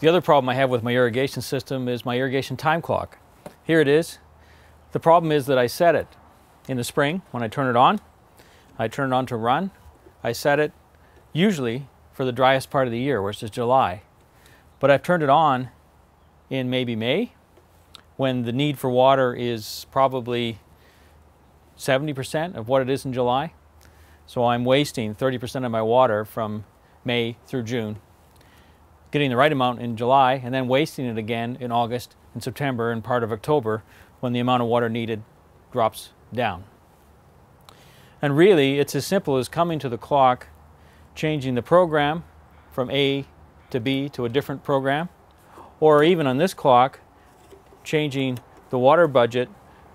The other problem I have with my irrigation system is my irrigation time clock. Here it is. The problem is that I set it in the spring when I turn it on. I turn it on to run. I set it usually for the driest part of the year, which is July. But I've turned it on in maybe May, when the need for water is probably 70% of what it is in July. So I'm wasting 30% of my water from May through June, getting the right amount in July, and then wasting it again in August and September and part of October when the amount of water needed drops down. And really, it's as simple as coming to the clock, changing the program from A to B to a different program, or even on this clock, changing the water budget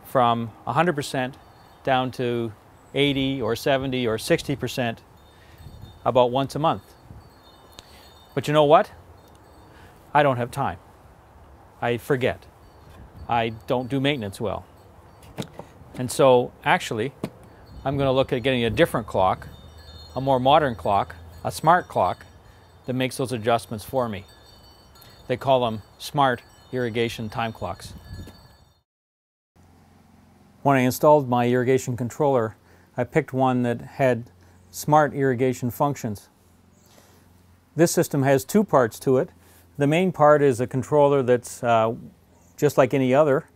from 100% down to 80 or 70 or 60% about once a month. But you know what? I don't have time. I forget. I don't do maintenance well. And so actually, I'm going to look at getting a different clock, a more modern clock, a smart clock that makes those adjustments for me. They call them smart irrigation time clocks. When I installed my irrigation controller, I picked one that had smart irrigation functions. This system has two parts to it. The main part is a controller that's just like any other,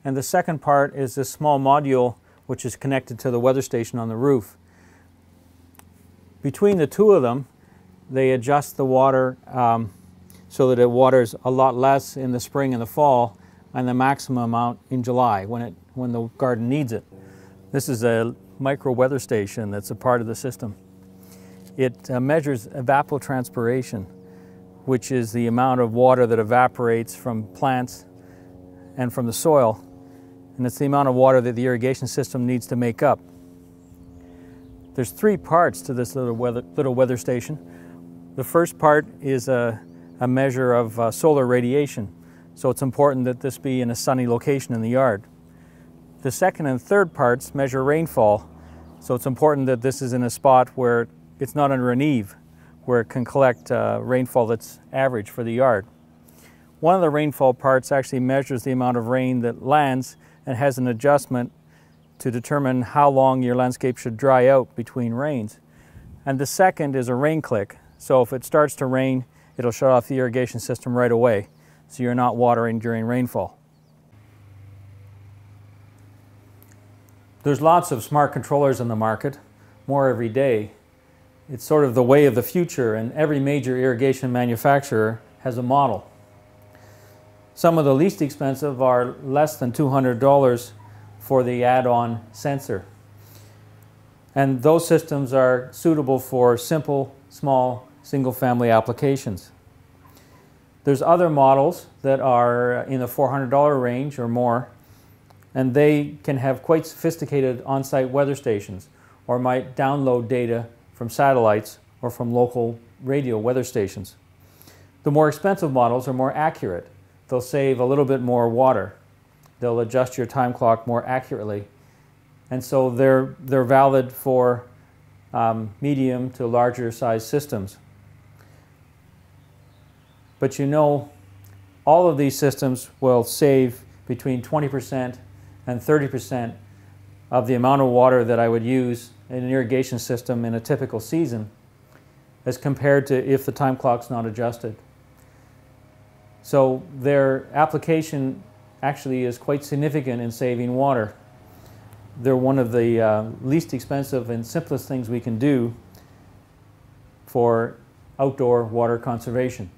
and the second part is this small module which is connected to the weather station on the roof. Between the two of them, they adjust the water so that it waters a lot less in the spring and the fall, and the maximum amount in July when the garden needs it. This is a micro weather station that's a part of the system. It measures evapotranspiration, which is the amount of water that evaporates from plants and from the soil, and it's the amount of water that the irrigation system needs to make up. There's three parts to this little weather station. The first part is a measure of solar radiation, so it's important that this be in a sunny location in the yard. The second and third parts measure rainfall, so it's important that this is in a spot where it's not under an eave, where it can collect rainfall that's average for the yard. One of the rainfall parts actually measures the amount of rain that lands and has an adjustment to determine how long your landscape should dry out between rains. And the second is a rain click, so if it starts to rain, it'll shut off the irrigation system right away, so you're not watering during rainfall. There's lots of smart controllers in the market, more every day. It's sort of the way of the future, and every major irrigation manufacturer has a model. Some of the least expensive are less than $200 for the add-on sensor. And those systems are suitable for simple, small, single-family applications. There's other models that are in the $400 range or more, and they can have quite sophisticated on-site weather stations, or might download data from satellites or from local radio weather stations. The more expensive models are more accurate. They'll save a little bit more water. They'll adjust your time clock more accurately. And so they're valid for medium to larger size systems. But you know, all of these systems will save between 20% and 30% of the amount of water that I would use in an irrigation system in a typical season as compared to if the time clock's not adjusted. So their application actually is quite significant in saving water. They're one of the least expensive and simplest things we can do for outdoor water conservation.